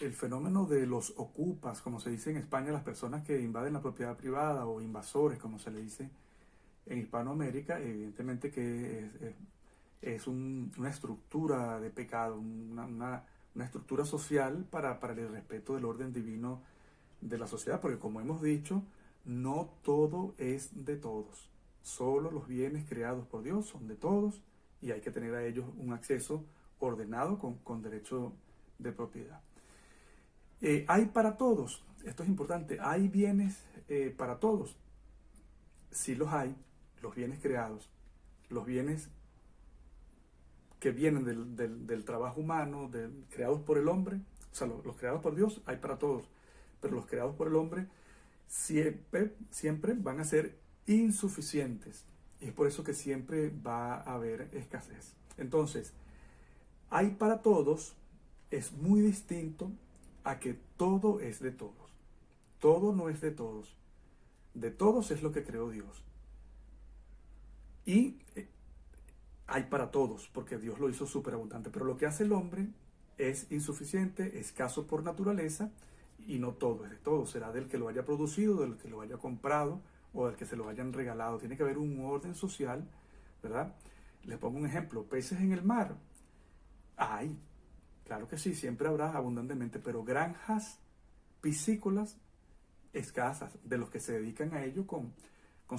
el fenómeno de los ocupas, como se dice en España, las personas que invaden la propiedad privada o invasores, como se le dice en Hispanoamérica, evidentemente que una estructura de pecado, una estructura social para el respeto del orden divino de la sociedad, porque como hemos dicho, no todo es de todos. Solo los bienes creados por Dios son de todos y hay que tener a ellos un acceso ordenado con derecho de propiedad. Hay para todos, esto es importante, hay bienes para todos. Sí los hay, los bienes creados, los bienes que vienen del trabajo humano, creados por el hombre, o sea, los creados por Dios hay para todos, pero los creados por el hombre siempre van a ser insuficientes. Y es por eso que siempre va a haber escasez. Entonces, hay para todos es muy distinto a que todo es de todos. Todo no es de todos. De todos es lo que creó Dios. Y hay para todos, porque Dios lo hizo superabundante. Pero lo que hace el hombre es insuficiente, escaso por naturaleza, y no todo es de todo. Será del que lo haya producido, del que lo haya comprado o del que se lo hayan regalado. Tiene que haber un orden social, ¿verdad? Les pongo un ejemplo. Peces en el mar. Hay, claro que sí, siempre habrá abundantemente, pero granjas piscícolas escasas de los que se dedican a ello con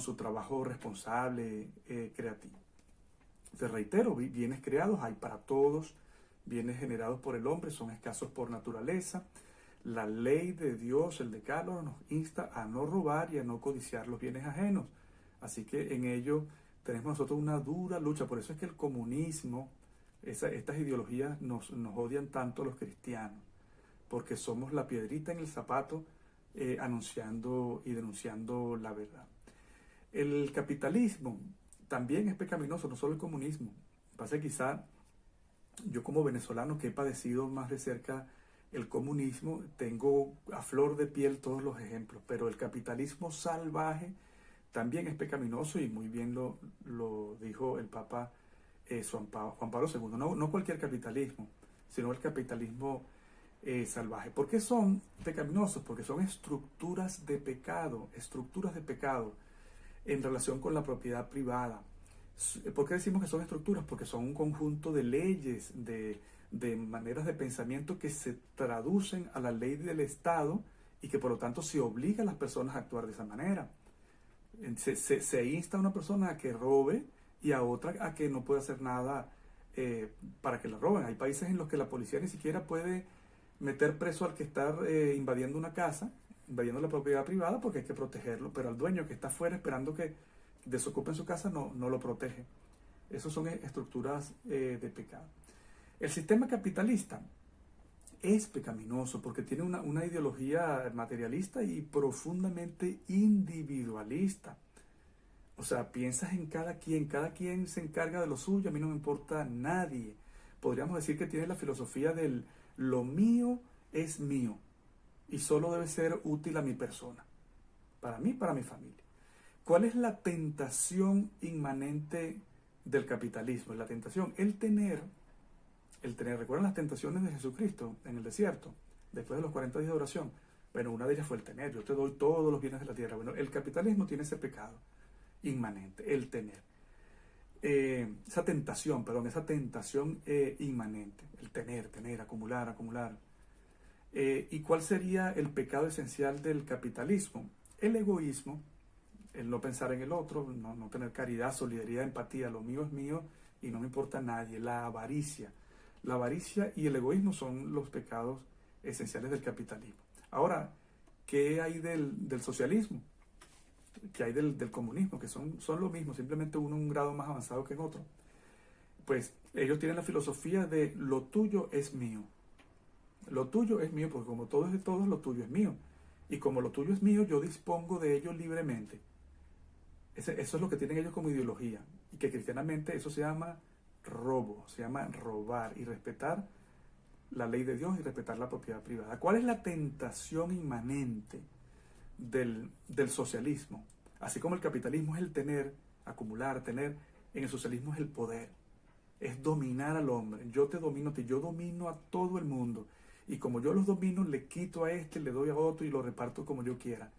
su trabajo responsable, creativo. Te reitero, bienes creados hay para todos, bienes generados por el hombre son escasos por naturaleza. La ley de Dios, el decálogo, nos insta a no robar y a no codiciar los bienes ajenos. Así que en ello tenemos nosotros una dura lucha. Por eso es que el comunismo, estas ideologías nos odian tanto a los cristianos, porque somos la piedrita en el zapato anunciando y denunciando la verdad. El capitalismo también es pecaminoso, no solo el comunismo. Pasa que quizá yo como venezolano que he padecido más de cerca el comunismo, tengo a flor de piel todos los ejemplos, pero el capitalismo salvaje también es pecaminoso y muy bien lo dijo el Papa Juan Pablo II. No cualquier capitalismo, sino el capitalismo salvaje. ¿Por qué son pecaminosos? Porque son estructuras de pecado en relación con la propiedad privada. ¿Por qué decimos que son estructuras? Porque son un conjunto de leyes, de maneras de pensamiento que se traducen a la ley del Estado y que por lo tanto se obliga a las personas a actuar de esa manera. Se insta a una persona a que robe y a otra a que no pueda hacer nada para que la roben. Hay países en los que la policía ni siquiera puede meter preso al que está invadiendo una casa, invadiendo la propiedad privada, porque hay que protegerlo, pero al dueño que está afuera esperando que desocupen su casa no lo protege. Esas son estructuras de pecado. El sistema capitalista es pecaminoso porque tiene una ideología materialista y profundamente individualista. O sea, piensas en cada quien se encarga de lo suyo, a mí no me importa nadie. Podríamos decir que tiene la filosofía del lo mío es mío y solo debe ser útil a mi persona, para mí, para mi familia. ¿Cuál es la tentación inmanente del capitalismo? La tentación, el tener. ¿Recuerdan las tentaciones de Jesucristo en el desierto, después de los 40 días de oración? Bueno, una de ellas fue el tener. Yo te doy todos los bienes de la tierra. Bueno, el capitalismo tiene ese pecado inmanente, el tener. Esa tentación inmanente, el tener, acumular. ¿Y cuál sería el pecado esencial del capitalismo? El egoísmo, el no pensar en el otro, no tener caridad, solidaridad, empatía. Lo mío es mío y no me importa a nadie. La avaricia. La avaricia y el egoísmo son los pecados esenciales del capitalismo. Ahora, ¿qué hay del socialismo? ¿Qué hay del comunismo? Que son lo mismo, simplemente uno un grado más avanzado que en otro. Pues ellos tienen la filosofía de lo tuyo es mío. Lo tuyo es mío, porque como todo es de todos, lo tuyo es mío. Y como lo tuyo es mío, yo dispongo de ello libremente. Eso es lo que tienen ellos como ideología. Y que cristianamente eso se llama robo, se llama robar y respetar la ley de Dios y respetar la propiedad privada. ¿Cuál es la tentación inmanente del socialismo? Así como el capitalismo es el tener, acumular, tener, en el socialismo es el poder, es dominar al hombre. Yo te domino a ti, yo domino a todo el mundo. y como yo los domino, le quito a este, le doy a otro y lo reparto como yo quiera.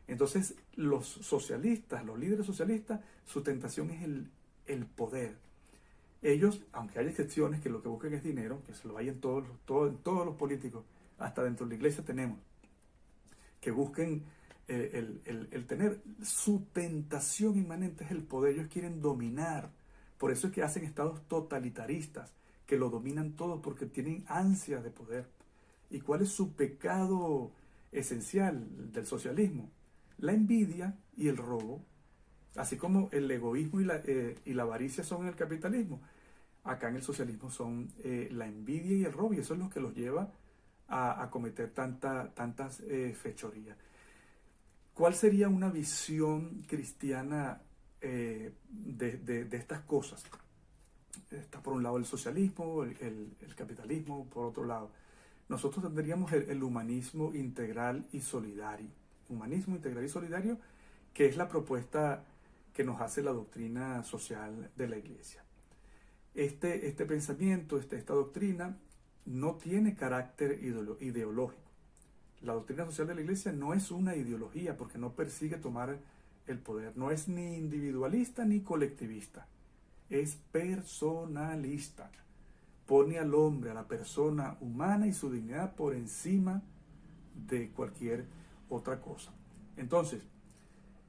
Entonces, los socialistas, los líderes socialistas, su tentación es el poder. Ellos, aunque hay excepciones que lo que buscan es dinero, que se lo hay en todos los políticos, hasta dentro de la iglesia tenemos, que busquen el tener, su tentación inmanente es el poder. Ellos quieren dominar. Por eso es que hacen estados totalitaristas, que lo dominan todo porque tienen ansias de poder. ¿Y cuál es su pecado esencial del socialismo? La envidia y el robo, así como el egoísmo y la avaricia son en el capitalismo. Acá en el socialismo son la envidia y el robo, y eso es lo que los lleva a cometer tantas fechorías. ¿Cuál sería una visión cristiana de estas cosas? Está por un lado el socialismo, el capitalismo, por otro lado. Nosotros tendríamos el humanismo integral y solidario. Humanismo integral y solidario, que es la propuesta que nos hace la doctrina social de la Iglesia. Este pensamiento, esta doctrina, no tiene carácter ideológico. La doctrina social de la Iglesia no es una ideología porque no persigue tomar el poder. No es ni individualista ni colectivista. Es personalista. Pone al hombre, a la persona humana y su dignidad por encima de cualquier otra cosa. Entonces,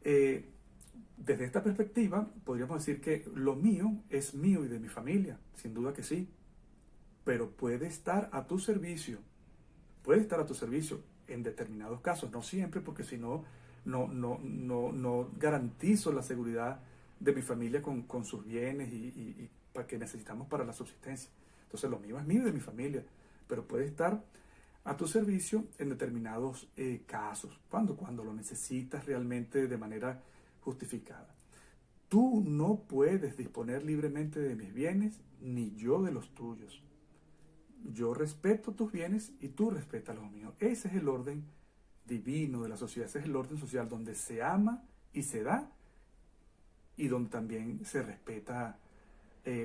desde esta perspectiva, podríamos decir que lo mío es mío y de mi familia, sin duda que sí, pero puede estar a tu servicio en determinados casos, no siempre, porque si no, no garantizo la seguridad de mi familia con sus bienes y que necesitamos para la subsistencia. Entonces lo mío es mío y de mi familia, pero puede estar a tu servicio en determinados casos, cuando lo necesitas realmente de manera justificada. Tú no puedes disponer libremente de mis bienes, ni yo de los tuyos. Yo respeto tus bienes y tú respetas los míos. Ese es el orden divino de la sociedad, ese es el orden social donde se ama y se da y donde también se respeta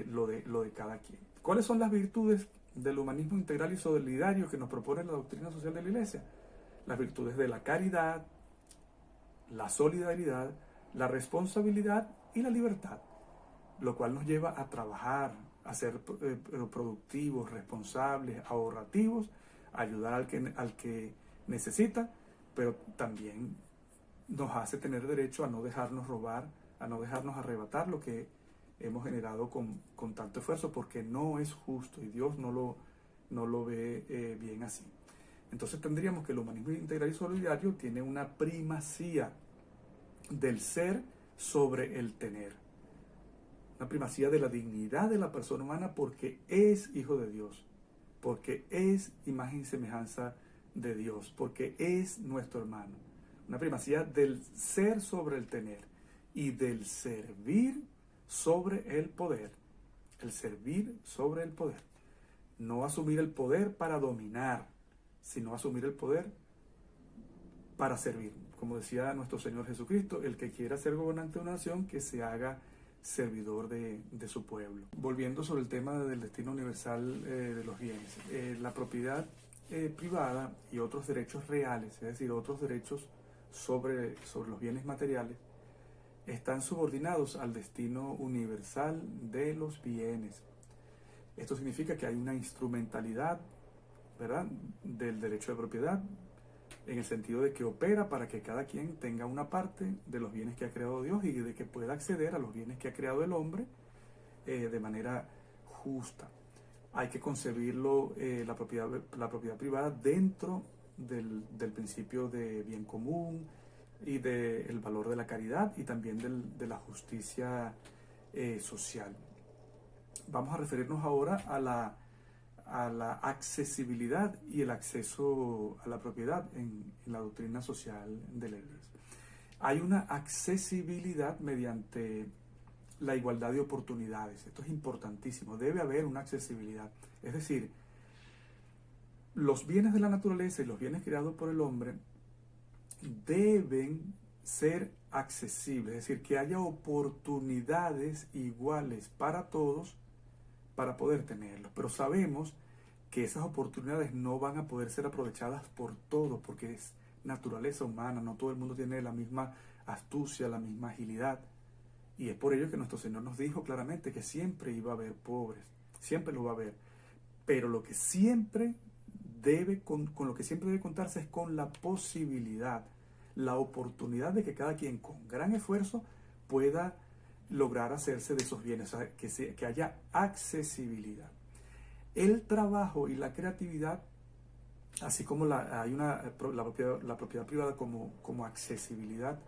lo de cada quien. ¿Cuáles son las virtudes del humanismo integral y solidario que nos propone la doctrina social de la Iglesia? Las virtudes de la caridad, la solidaridad, la responsabilidad y la libertad, lo cual nos lleva a trabajar, a ser productivos, responsables, ahorrativos, a ayudar al que necesita, pero también nos hace tener derecho a no dejarnos robar, a no dejarnos arrebatar lo que hemos generado con tanto esfuerzo, porque no es justo y Dios no lo ve bien así. Entonces tendríamos que el humanismo integral y solidario tiene una primacía del ser sobre el tener. Una primacía de la dignidad de la persona humana porque es hijo de Dios, porque es imagen y semejanza de Dios, porque es nuestro hermano. Una primacía del ser sobre el tener y del servir sobre el poder. El servir sobre el poder. No asumir el poder para dominar, sino asumir el poder para servir. Como decía nuestro Señor Jesucristo, el que quiera ser gobernante de una nación, que se haga servidor de su pueblo. Volviendo sobre el tema del destino universal de los bienes, la propiedad privada y otros derechos reales, es decir, otros derechos sobre los bienes materiales, están subordinados al destino universal de los bienes. Esto significa que hay una instrumentalidad, ¿verdad?, del derecho de propiedad, en el sentido de que opera para que cada quien tenga una parte de los bienes que ha creado Dios y de que pueda acceder a los bienes que ha creado el hombre de manera justa. Hay que concebirlo, la propiedad privada, dentro del principio de bien común y del valor de la caridad y también de la justicia social. Vamos a referirnos ahora a la accesibilidad y el acceso a la propiedad en la doctrina social de la Iglesia. Hay una accesibilidad mediante la igualdad de oportunidades. Esto es importantísimo. Debe haber una accesibilidad. Es decir, los bienes de la naturaleza y los bienes creados por el hombre deben ser accesibles. Es decir, que haya oportunidades iguales para todos para poder tenerlos. Pero sabemos que esas oportunidades no van a poder ser aprovechadas por todos, porque es naturaleza humana, no todo el mundo tiene la misma astucia, la misma agilidad. Y es por ello que nuestro Señor nos dijo claramente que siempre iba a haber pobres, siempre lo va a haber. Pero lo que siempre con lo que siempre debe contarse es con la posibilidad, la oportunidad de que cada quien con gran esfuerzo pueda lograr hacerse de esos bienes, o sea, que haya accesibilidad. El trabajo y la creatividad, así como la propiedad privada como accesibilidad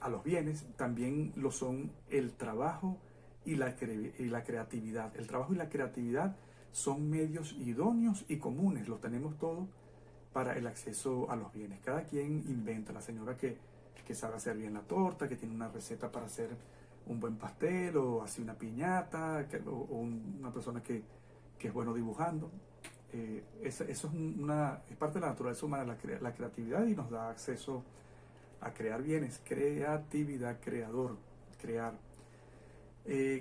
a los bienes, también lo son el trabajo y la creatividad. El trabajo y la creatividad son medios idóneos y comunes, los tenemos todos para el acceso a los bienes. Cada quien inventa, la señora que sabe hacer bien la torta, que tiene una receta para hacer un buen pastel, o así una piñata, una persona que es bueno dibujando. Eso es parte de la naturaleza humana, la creatividad, y nos da acceso a crear bienes. Creatividad, creador, crear.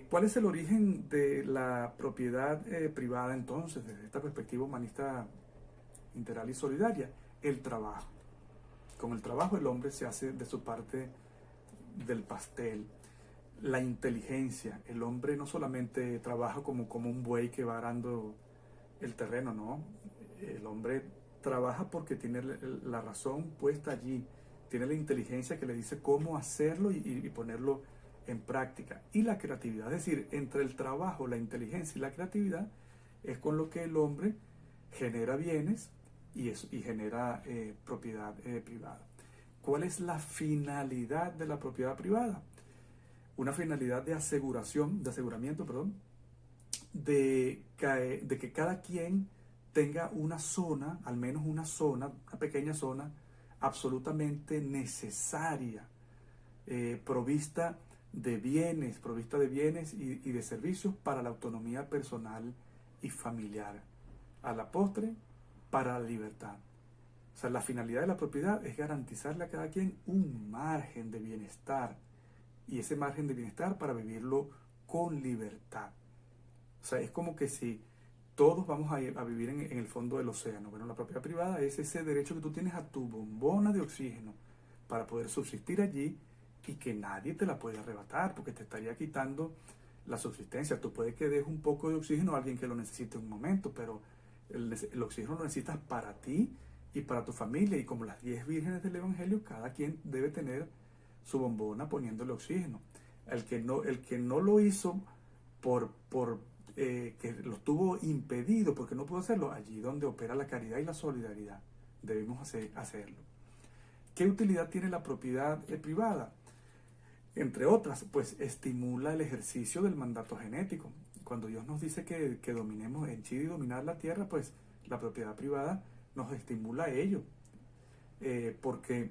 ¿Cuál es el origen de la propiedad privada entonces, desde esta perspectiva humanista integral y solidaria? El trabajo. Con el trabajo el hombre se hace de su parte del pastel. La inteligencia. El hombre no solamente trabaja como un buey que va arando el terreno, no. El hombre trabaja porque tiene la razón puesta allí. Tiene la inteligencia que le dice cómo hacerlo y ponerlo en práctica. Y la creatividad, es decir, entre el trabajo, la inteligencia y la creatividad, es con lo que el hombre genera bienes y genera propiedad privada. ¿Cuál es la finalidad de la propiedad privada? Una finalidad de aseguramiento, de que cada quien tenga una zona, al menos una pequeña zona, absolutamente necesaria, provista de bienes y de servicios para la autonomía personal y familiar. A la postre, para la libertad. O sea, la finalidad de la propiedad es garantizarle a cada quien un margen de bienestar, y ese margen de bienestar para vivirlo con libertad. O sea, es como que si todos vamos a vivir en el fondo del océano. Bueno, la propiedad privada es ese derecho que tú tienes a tu bombona de oxígeno para poder subsistir allí, y que nadie te la puede arrebatar, porque te estaría quitando la subsistencia. Tú puedes que dejes un poco de oxígeno a alguien que lo necesite en un momento, pero el oxígeno lo necesitas para ti y para tu familia. Y como las 10 vírgenes del Evangelio, cada quien debe tener su bombona poniéndole oxígeno. El que no lo hizo que lo tuvo impedido porque no pudo hacerlo, allí donde opera la caridad y la solidaridad, debemos hacerlo. ¿Qué utilidad tiene la propiedad privada? Entre otras, pues estimula el ejercicio del mandato genético. Cuando Dios nos dice que dominemos, henchir y dominar la tierra, pues la propiedad privada nos estimula a ello, porque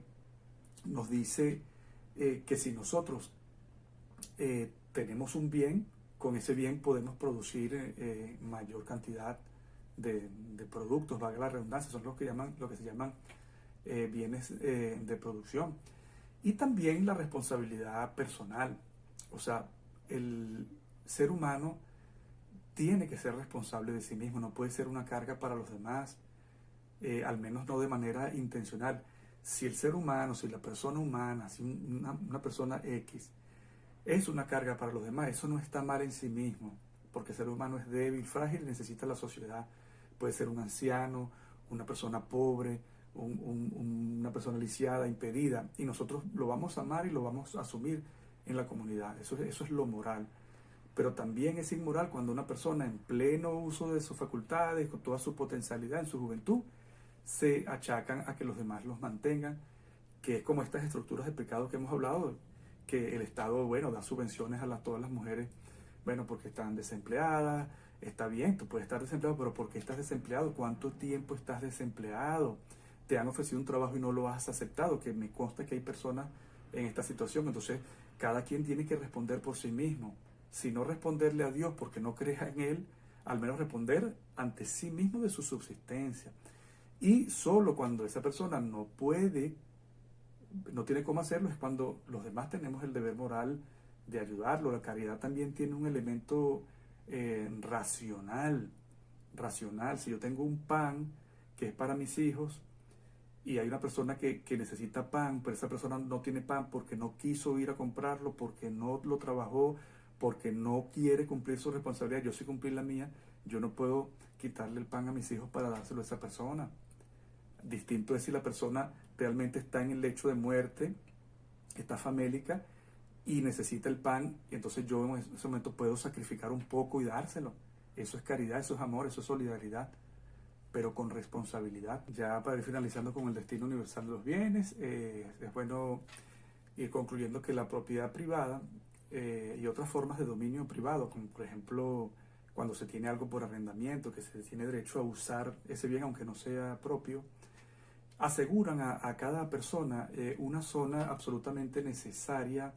nos dice que si nosotros tenemos un bien, con ese bien podemos producir mayor cantidad de productos, valga la redundancia, son lo que se llaman bienes de producción. Y también la responsabilidad personal. O sea, el ser humano tiene que ser responsable de sí mismo, no puede ser una carga para los demás, al menos no de manera intencional. Si el ser humano, si la persona humana, si una persona X es una carga para los demás, eso no está mal en sí mismo, porque el ser humano es débil, frágil y necesita la sociedad. Puede ser un anciano, una persona pobre, una persona lisiada, impedida, y nosotros lo vamos a amar y lo vamos a asumir en la comunidad. Eso es lo moral. Pero también es inmoral cuando una persona en pleno uso de sus facultades, con toda su potencialidad en su juventud, se achacan a que los demás los mantengan, que es como estas estructuras de pecado que hemos hablado, que el Estado, bueno, da subvenciones a todas las mujeres, bueno, porque están desempleadas. Está bien, tú puedes estar desempleado, pero ¿por qué estás desempleado? ¿Cuánto tiempo estás desempleado? Te han ofrecido un trabajo y no lo has aceptado, que me consta que hay personas en esta situación. Entonces, cada quien tiene que responder por sí mismo. Si no responderle a Dios porque no crees en Él, al menos responder ante sí mismo de su subsistencia. Y solo cuando esa persona no tiene cómo hacerlo, es cuando los demás tenemos el deber moral de ayudarlo. La caridad también tiene un elemento racional. racional. Si yo tengo un pan que es para mis hijos y hay una persona que necesita pan, pero esa persona no tiene pan porque no quiso ir a comprarlo, porque no lo trabajó, porque no quiere cumplir su responsabilidad, yo sí cumplir la mía, yo no puedo quitarle el pan a mis hijos para dárselo a esa persona. Distinto es si la persona realmente está en el lecho de muerte, está famélica y necesita el pan, y entonces yo en ese momento puedo sacrificar un poco y dárselo. Eso es caridad, eso es amor, eso es solidaridad, pero con responsabilidad. Ya para ir finalizando con el destino universal de los bienes, es bueno ir concluyendo que la propiedad privada y otras formas de dominio privado, como por ejemplo cuando se tiene algo por arrendamiento, que se tiene derecho a usar ese bien aunque no sea propio, aseguran a cada persona una zona absolutamente necesaria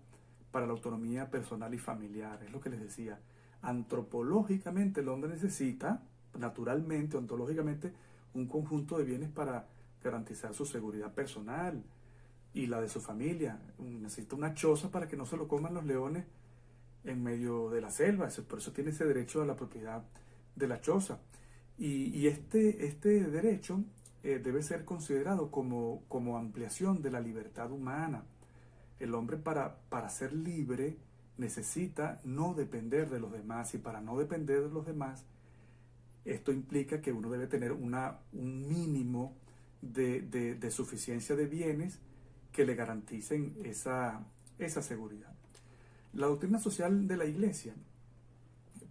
para la autonomía personal y familiar. Es lo que les decía. Antropológicamente el hombre necesita, naturalmente, ontológicamente, un conjunto de bienes para garantizar su seguridad personal y la de su familia. Necesita una choza para que no se lo coman los leones en medio de la selva. Por eso tiene ese derecho a la propiedad de la choza. Y este derecho debe ser considerado como ampliación de la libertad humana. El hombre para ser libre necesita no depender de los demás, y para no depender de los demás, esto implica que uno debe tener un mínimo de suficiencia de bienes que le garanticen esa seguridad. La doctrina social de la Iglesia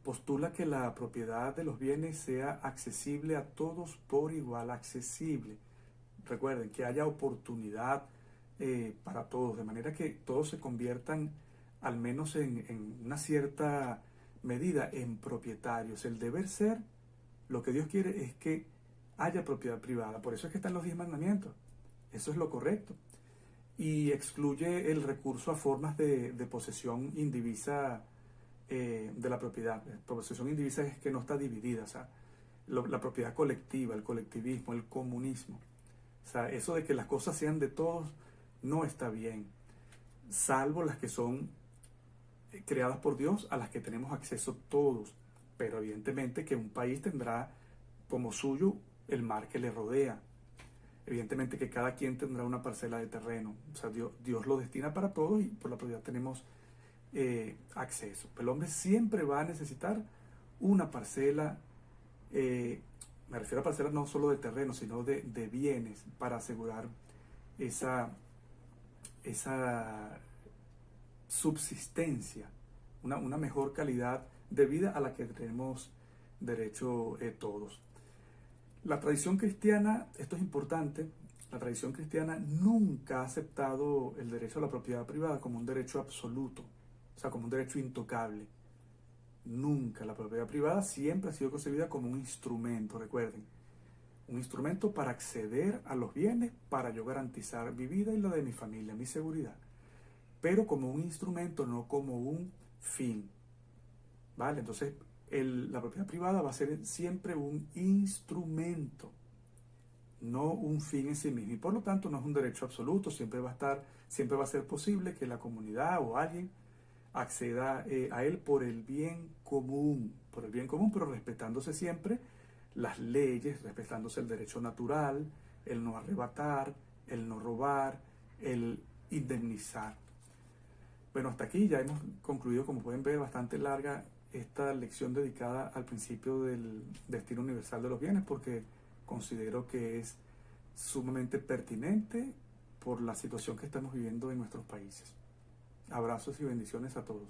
postula que la propiedad de los bienes sea accesible a todos por igual, accesible. Recuerden, que haya oportunidad para todos, de manera que todos se conviertan, al menos en una cierta medida, en propietarios. El deber ser, lo que Dios quiere es que haya propiedad privada. Por eso es que están los 10 mandamientos. Eso es lo correcto. Y excluye el recurso a formas de posesión indivisa de la propiedad. Posesión indivisa es que no está dividida, o sea, la propiedad colectiva, el colectivismo, el comunismo. O sea, eso de que las cosas sean de todos no está bien, salvo las que son creadas por Dios, a las que tenemos acceso todos. Pero evidentemente que un país tendrá como suyo el mar que le rodea. Evidentemente que cada quien tendrá una parcela de terreno. O sea, Dios lo destina para todos y por la propiedad tenemos acceso. El hombre siempre va a necesitar una parcela, me refiero a parcelas no solo de terreno, sino de bienes para asegurar esa subsistencia, una mejor calidad de vida a la que tenemos derecho todos. La tradición cristiana, esto es importante, la tradición cristiana nunca ha aceptado el derecho a la propiedad privada como un derecho absoluto, o sea, como un derecho intocable. Nunca. La propiedad privada siempre ha sido concebida como un instrumento, recuerden, un instrumento para acceder a los bienes, para yo garantizar mi vida y la de mi familia, mi seguridad, pero como un instrumento, no como un fin. ¿Vale? Entonces, la propiedad privada va a ser siempre un instrumento, no un fin en sí mismo, y por lo tanto no es un derecho absoluto. Siempre va a ser posible que la comunidad o alguien acceda a él por el bien común, pero respetándose siempre las leyes, respetándose el derecho natural, el no arrebatar, el no robar, el indemnizar. Bueno, hasta aquí ya hemos concluido, como pueden ver, bastante larga esta lección dedicada al principio del destino universal de los bienes, porque considero que es sumamente pertinente por la situación que estamos viviendo en nuestros países. Abrazos y bendiciones a todos.